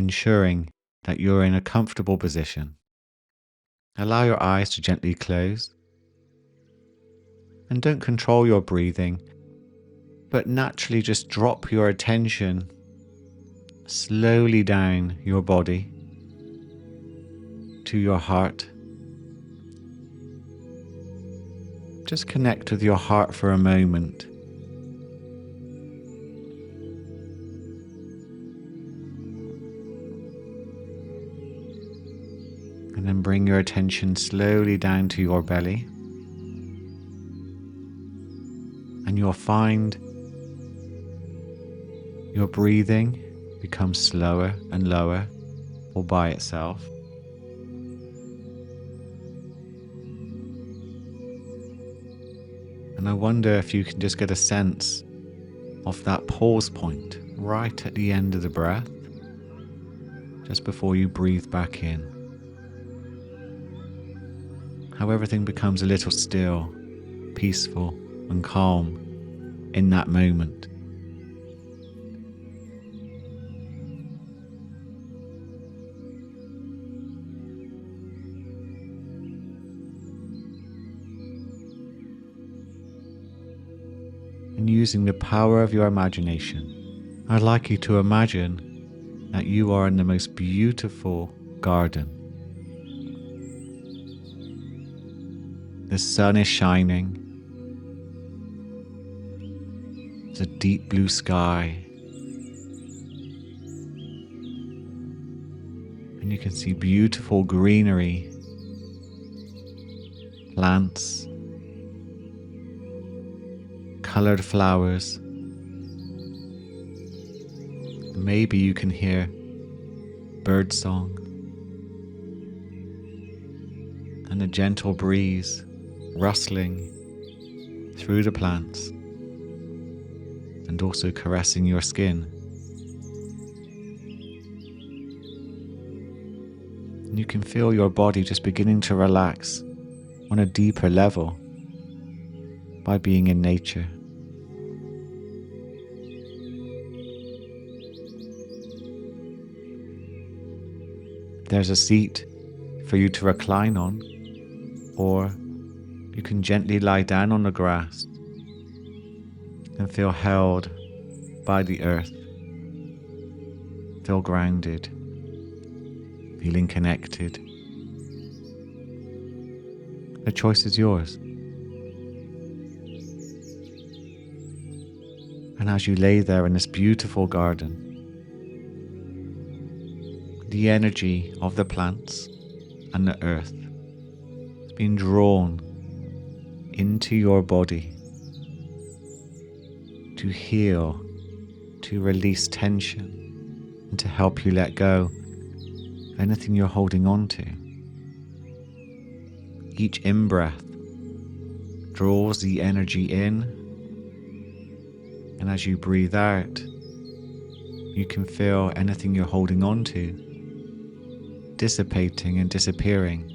ensuring that you're in a comfortable position. Allow your eyes to gently close, and don't control your breathing, but naturally just drop your attention slowly down your body to your heart. Just connect with your heart for a moment. And then bring your attention slowly down to your belly. And you'll find your breathing becomes slower and lower all by itself. And I wonder if you can just get a sense of that pause point right at the end of the breath, just before you breathe back in. How everything becomes a little still, peaceful and calm in that moment. And using the power of your imagination, I'd like you to imagine that you are in the most beautiful garden. The sun is shining. There's a deep blue sky. And you can see beautiful greenery, plants, colored flowers. Maybe you can hear birdsong and a gentle breeze rustling through the plants and also caressing your skin. And you can feel your body just beginning to relax on a deeper level by being in nature. There's a seat for you to recline on, or you can gently lie down on the grass and feel held by the earth. Feel grounded, feeling connected. The choice is yours. And as you lay there in this beautiful garden, the energy of the plants and the earth is being drawn into your body to heal, to release tension, and to help you let go of anything you're holding on to. Each in-breath draws the energy in, and as you breathe out, you can feel anything you're holding on to dissipating and disappearing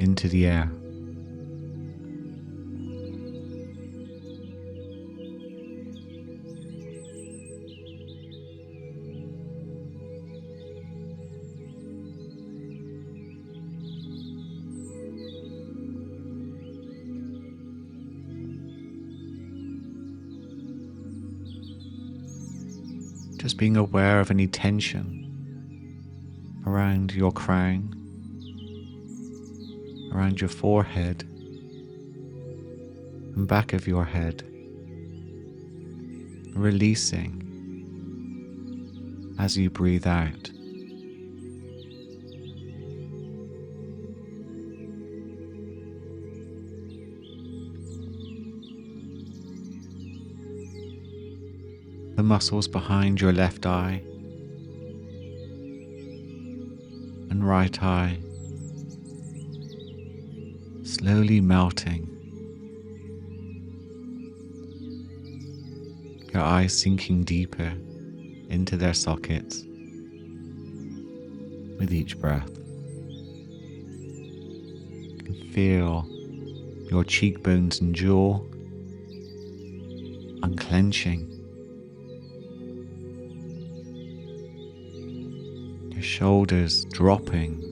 into the air. Just being aware of any tension around your crown, around your forehead and back of your head, releasing as you breathe out. The muscles behind your left eye and right eye slowly melting, your eyes sinking deeper into their sockets with each breath. You can feel your cheekbones and jaw unclenching shoulders dropping.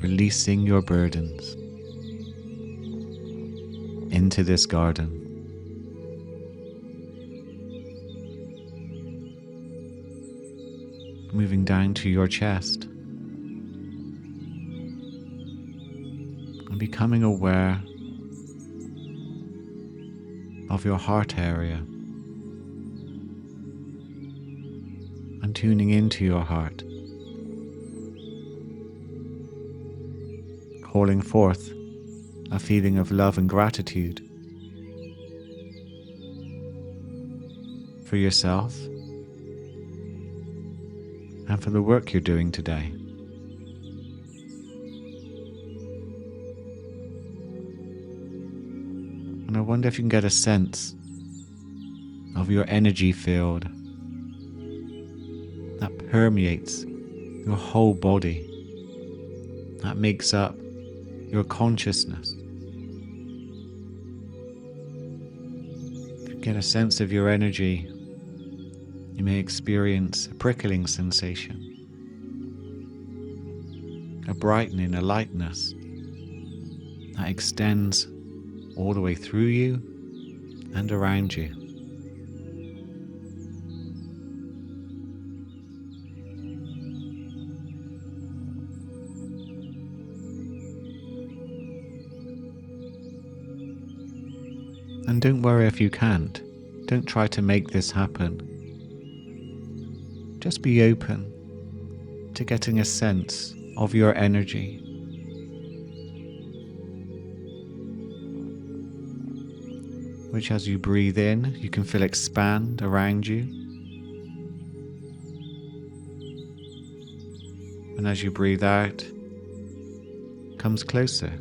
Releasing your burdens into this garden. Moving down to your chest and becoming aware of your heart area and tuning into your heart, calling forth a feeling of love and gratitude for yourself and for the work you're doing today. And I wonder if you can get a sense of your energy field that permeates your whole body, that makes up your consciousness. If you get a sense of your energy, you may experience a prickling sensation, a brightening, a lightness that extends all the way through you and around you. And don't worry if you can't. Don't try to make this happen. Just be open to getting a sense of your energy. Which as you breathe in, you can feel expand around you. And as you breathe out, comes closer.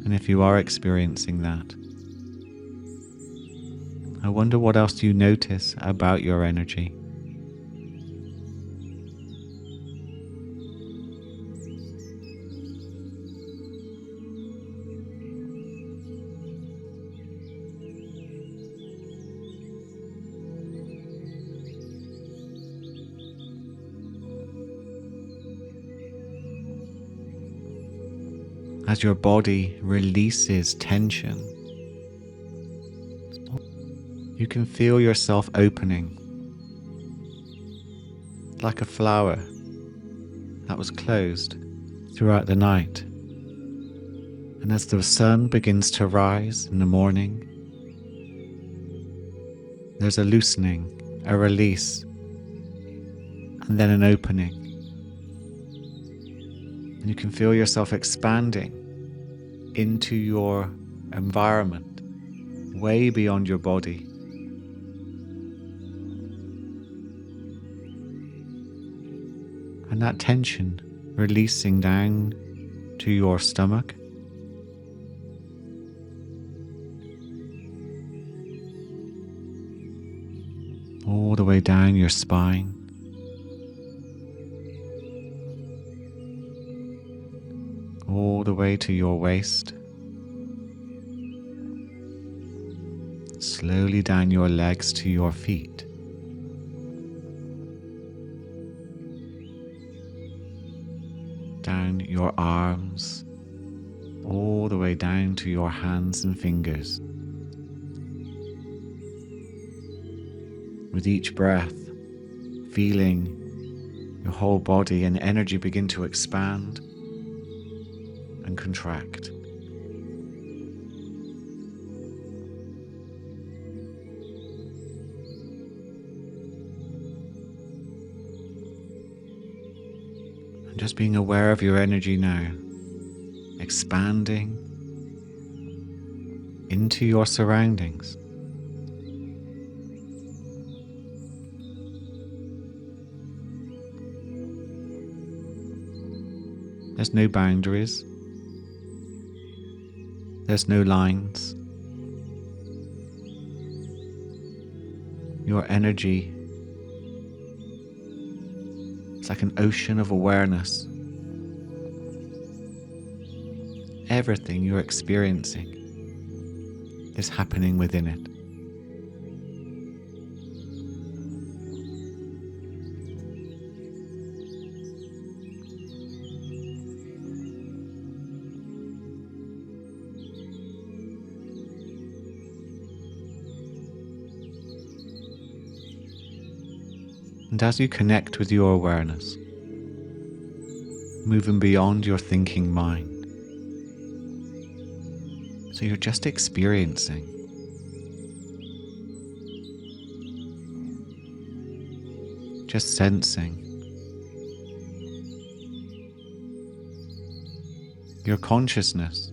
And if you are experiencing that, I wonder what else you notice about your energy. As your body releases tension, you can feel yourself opening like a flower that was closed throughout the night. And as the sun begins to rise in the morning, there's a loosening, a release, and then an opening. And you can feel yourself expanding into your environment, way beyond your body. And that tension releasing down to your stomach, all the way down your spine, all the way to your waist, slowly down your legs to your feet. Down your arms, all the way down to your hands and fingers. With each breath, feeling your whole body and energy begin to expand and contract. And just being aware of your energy now, expanding into your surroundings. There's no boundaries. There's no lines. Your energy It's like an ocean of awareness. Everything you're experiencing is happening within it. And as you connect with your awareness, moving beyond your thinking mind, so you're just experiencing. Just sensing. Your consciousness,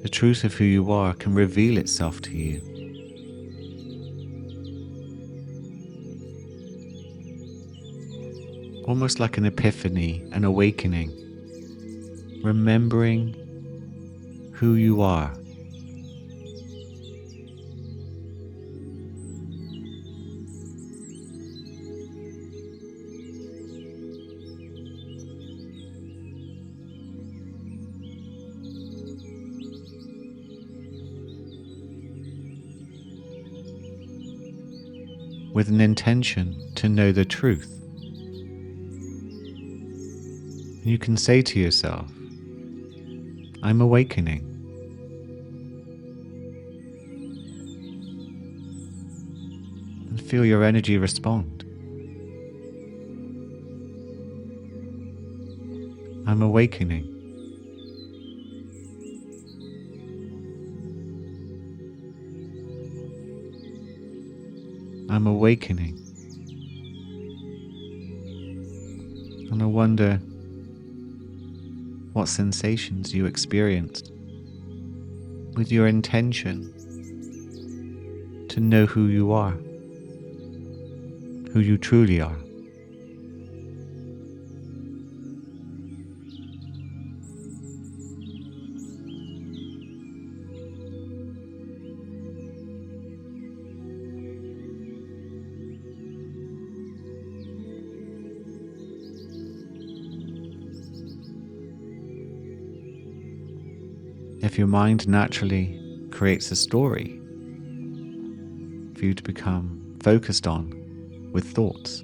the truth of who you are, can reveal itself to you. Almost like an epiphany, an awakening, remembering who you are. With an intention to know the truth. You can say to yourself, I'm awakening. And feel your energy respond. I'm awakening. I'm awakening. And I wonder what sensations you experienced with your intention to know who you are, who you truly are. If your mind naturally creates a story for you to become focused on with thoughts,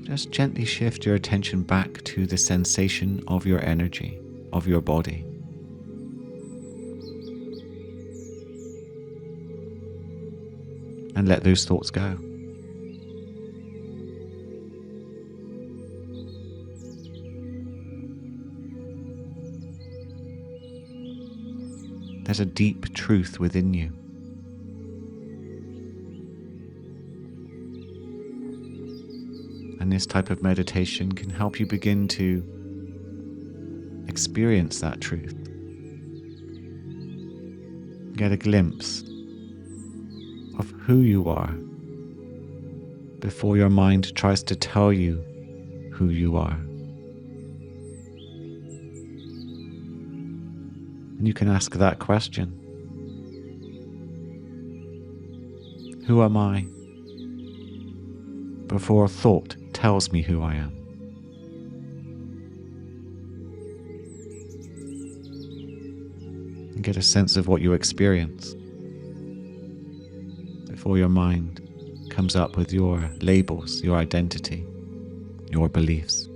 just gently shift your attention back to the sensation of your energy, of your body. And let those thoughts go. There's a deep truth within you. And this type of meditation can help you begin to experience that truth. Get a glimpse of who you are before your mind tries to tell you who you are. And you can ask that question. Who am I? Before thought tells me who I am. And get a sense of what you experience before your mind comes up with your labels, your identity, your beliefs.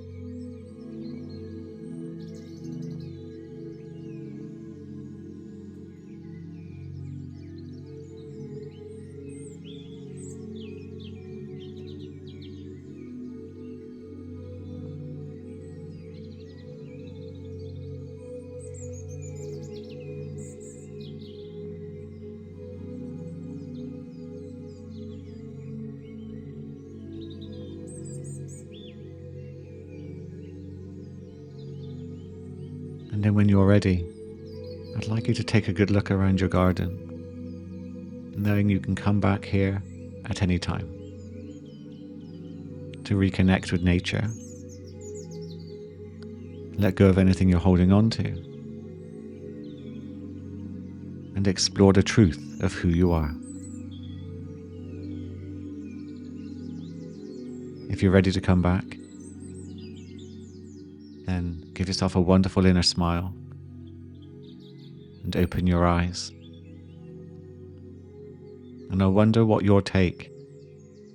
And then when you're ready, I'd like you to take a good look around your garden, knowing you can come back here at any time to reconnect with nature, let go of anything you're holding on to, and explore the truth of who you are. If you're ready to come back, then give yourself a wonderful inner smile and open your eyes. And I wonder what you'll take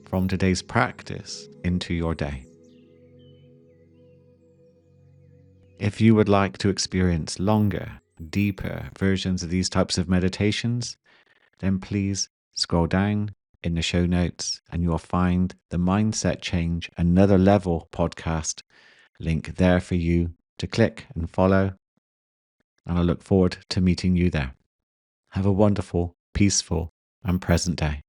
from today's practice into your day. If you would like to experience longer, deeper versions of these types of meditations, then please scroll down in the show notes and you'll find the Mindset Change Another Level podcast link there for you to click and follow. And I look forward to meeting you there. Have a wonderful, peaceful, and present day.